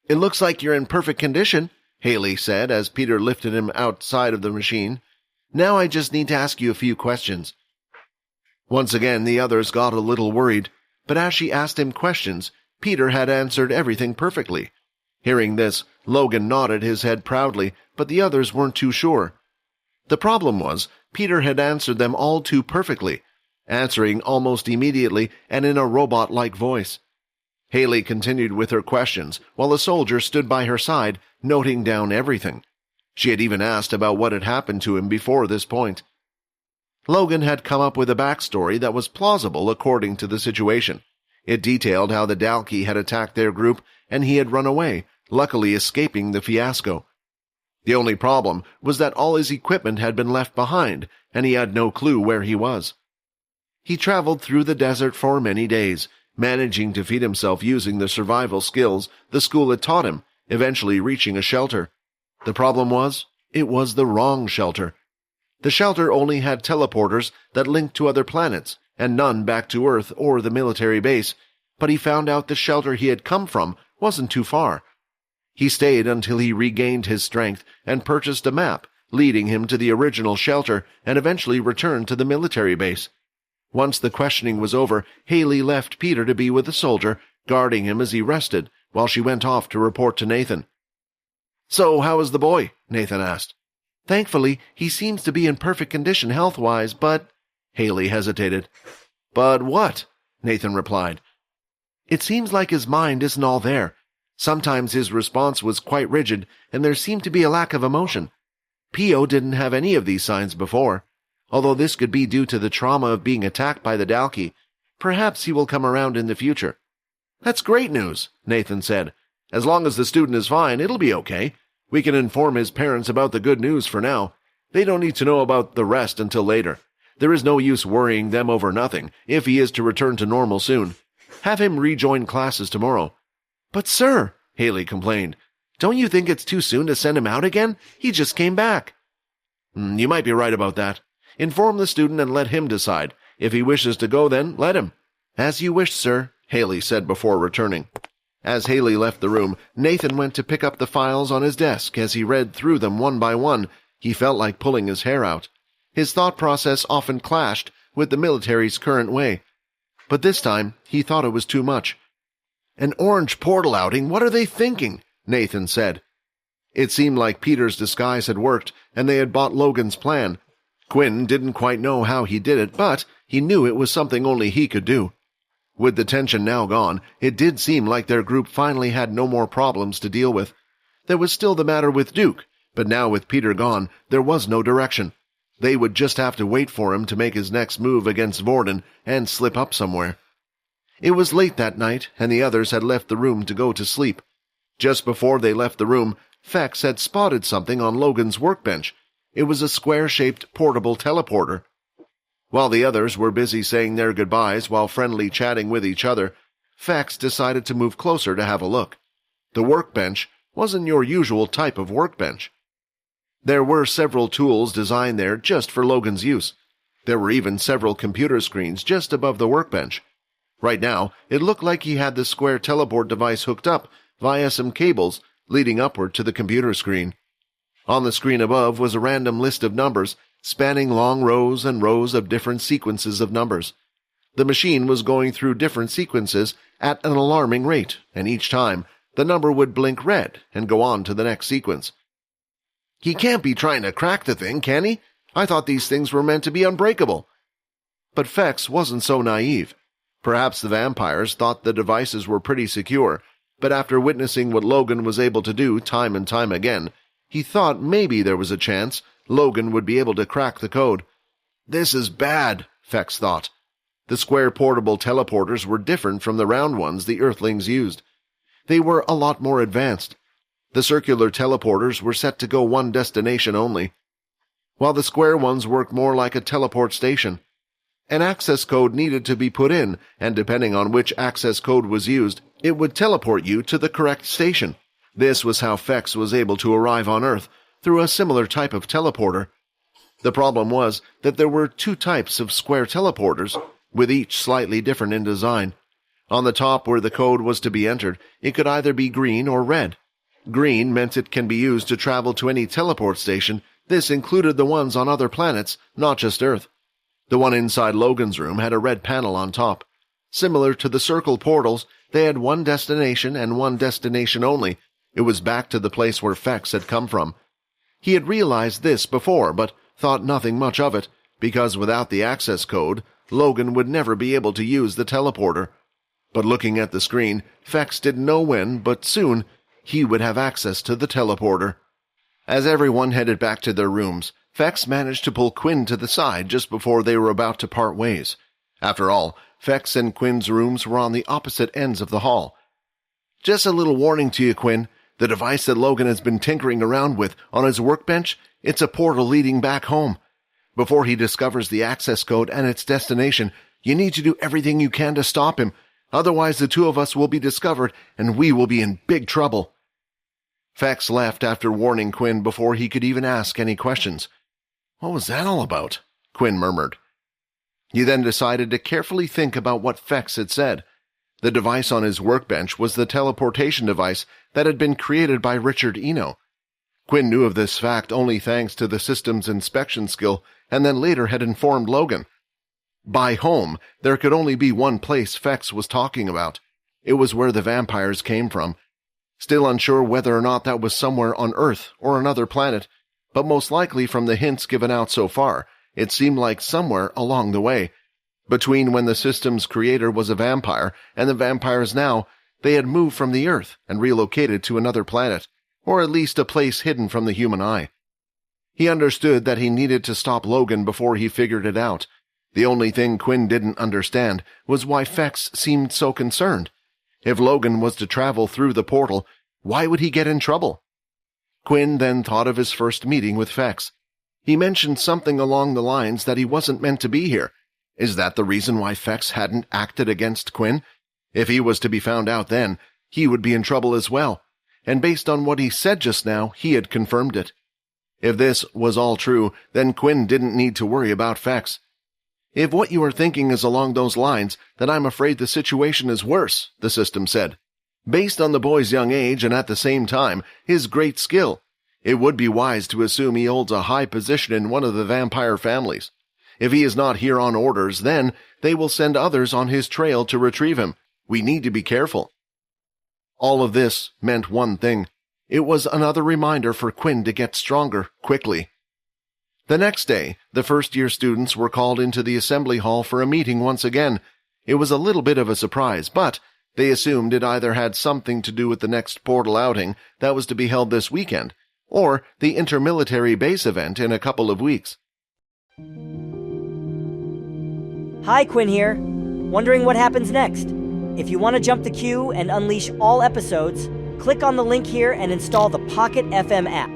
"It looks like you're in perfect condition," Haley said as Peter lifted him outside of the machine. "Now I just need to ask you a few questions." Once again the others got a little worried, but as she asked him questions, Peter had answered everything perfectly. Hearing this, Logan nodded his head proudly, but the others weren't too sure. The problem was, Peter had answered them all too perfectly, answering almost immediately and in a robot-like voice. Haley continued with her questions, while a soldier stood by her side, noting down everything. She had even asked about what had happened to him before this point. Logan had come up with a backstory that was plausible according to the situation. It detailed how the Dalki had attacked their group and he had run away, luckily escaping the fiasco. The only problem was that all his equipment had been left behind, and he had no clue where he was. He traveled through the desert for many days, managing to feed himself using the survival skills the school had taught him, eventually reaching a shelter. The problem was, it was the wrong shelter. The shelter only had teleporters that linked to other planets, and none back to Earth or the military base, but he found out the shelter he had come from wasn't too far. He stayed until he regained his strength and purchased a map, leading him to the original shelter, and eventually returned to the military base. Once the questioning was over, Haley left Peter to be with the soldier, guarding him as he rested, while she went off to report to Nathan. "So, how is the boy?" Nathan asked. "Thankfully, he seems to be in perfect condition health-wise, but—" Haley hesitated. "But what?" Nathan replied. "It seems like his mind isn't all there. Sometimes his response was quite rigid, and there seemed to be a lack of emotion. Pio didn't have any of these signs before. Although this could be due to the trauma of being attacked by the Dalki, perhaps he will come around in the future." "That's great news," Nathan said. "As long as the student is fine, it'll be okay. We can inform his parents about the good news for now. They don't need to know about the rest until later. There is no use worrying them over nothing, if he is to return to normal soon. Have him rejoin classes tomorrow." "But sir," Haley complained, "don't you think it's too soon to send him out again? He just came back." "You might be right about that. Inform the student and let him decide. If he wishes to go, then let him." "As you wish, sir," Haley said before returning. As Haley left the room, Nathan went to pick up the files on his desk. As he read through them one by one, he felt like pulling his hair out. His thought process often clashed with the military's current way. But this time, he thought it was too much. "An orange portal outing? What are they thinking?" Nathan said. It seemed like Peter's disguise had worked, and they had bought Logan's plan. Quinn didn't quite know how he did it, but he knew it was something only he could do. With the tension now gone, it did seem like their group finally had no more problems to deal with. There was still the matter with Duke, but now with Peter gone, there was no direction. They would just have to wait for him to make his next move against Vorden and slip up somewhere. It was late that night, and the others had left the room to go to sleep. Just before they left the room, Fex had spotted something on Logan's workbench. It was a square-shaped portable teleporter. While the others were busy saying their goodbyes while friendly chatting with each other, Fex decided to move closer to have a look. The workbench wasn't your usual type of workbench. There were several tools designed there just for Logan's use. There were even several computer screens just above the workbench. Right now, it looked like he had the square teleport device hooked up via some cables leading upward to the computer screen. On the screen above was a random list of numbers, spanning long rows and rows of different sequences of numbers. The machine was going through different sequences at an alarming rate, and each time, the number would blink red and go on to the next sequence. "He can't be trying to crack the thing, can he? I thought these things were meant to be unbreakable." But Fex wasn't so naive. Perhaps the vampires thought the devices were pretty secure, but after witnessing what Logan was able to do time and time again, he thought maybe there was a chance Logan would be able to crack the code. "This is bad," Fex thought. The square portable teleporters were different from the round ones the Earthlings used. They were a lot more advanced. The circular teleporters were set to go one destination only, while the square ones worked more like a teleport station. An access code needed to be put in, and depending on which access code was used, it would teleport you to the correct station. This was how Fex was able to arrive on Earth, through a similar type of teleporter. The problem was that there were two types of square teleporters, with each slightly different in design. On the top where the code was to be entered, it could either be green or red. Green meant it can be used to travel to any teleport station. This included the ones on other planets, not just Earth. The one inside Logan's room had a red panel on top. Similar to the circle portals, they had one destination and one destination only. It was back to the place where Fex had come from. He had realized this before, but thought nothing much of it, because without the access code, Logan would never be able to use the teleporter. But looking at the screen, Fex didn't know when, but soon, he would have access to the teleporter. As everyone headed back to their rooms, Fex managed to pull Quinn to the side just before they were about to part ways. After all, Fex and Quinn's rooms were on the opposite ends of the hall. "Just a little warning to you, Quinn. The device that Logan has been tinkering around with on his workbench, it's a portal leading back home. Before he discovers the access code and its destination, you need to do everything you can to stop him. Otherwise, the two of us will be discovered, and we will be in big trouble." Fex left after warning Quinn before he could even ask any questions. "What was that all about?" Quinn murmured. He then decided to carefully think about what Fex had said. The device on his workbench was the teleportation device that had been created by Richard Eno. Quinn knew of this fact only thanks to the system's inspection skill, and then later had informed Logan. By home, there could only be one place Fex was talking about. It was where the vampires came from. Still unsure whether or not that was somewhere on Earth or another planet, but most likely from the hints given out so far, it seemed like somewhere along the way. Between when the system's creator was a vampire and the vampires now, they had moved from the Earth and relocated to another planet, or at least a place hidden from the human eye. He understood that he needed to stop Logan before he figured it out. The only thing Quinn didn't understand was why Fex seemed so concerned. If Logan was to travel through the portal, why would he get in trouble? Quinn then thought of his first meeting with Fex. He mentioned something along the lines that he wasn't meant to be here. Is that the reason why Fex hadn't acted against Quinn? If he was to be found out then, he would be in trouble as well. And based on what he said just now, he had confirmed it. If this was all true, then Quinn didn't need to worry about Fex. "If what you are thinking is along those lines, then I'm afraid the situation is worse," the system said. "Based on the boy's young age and at the same time, his great skill, it would be wise to assume he holds a high position in one of the vampire families. If he is not here on orders, then they will send others on his trail to retrieve him. We need to be careful." All of this meant one thing. It was another reminder for Quinn to get stronger quickly. The next day, the first-year students were called into the assembly hall for a meeting once again. It was a little bit of a surprise, but they assumed it either had something to do with the next portal outing that was to be held this weekend, or the intermilitary base event in a couple of weeks. Hi, Quinn here. Wondering what happens next? If you want to jump the queue and unleash all episodes, click on the link here and install the Pocket FM app.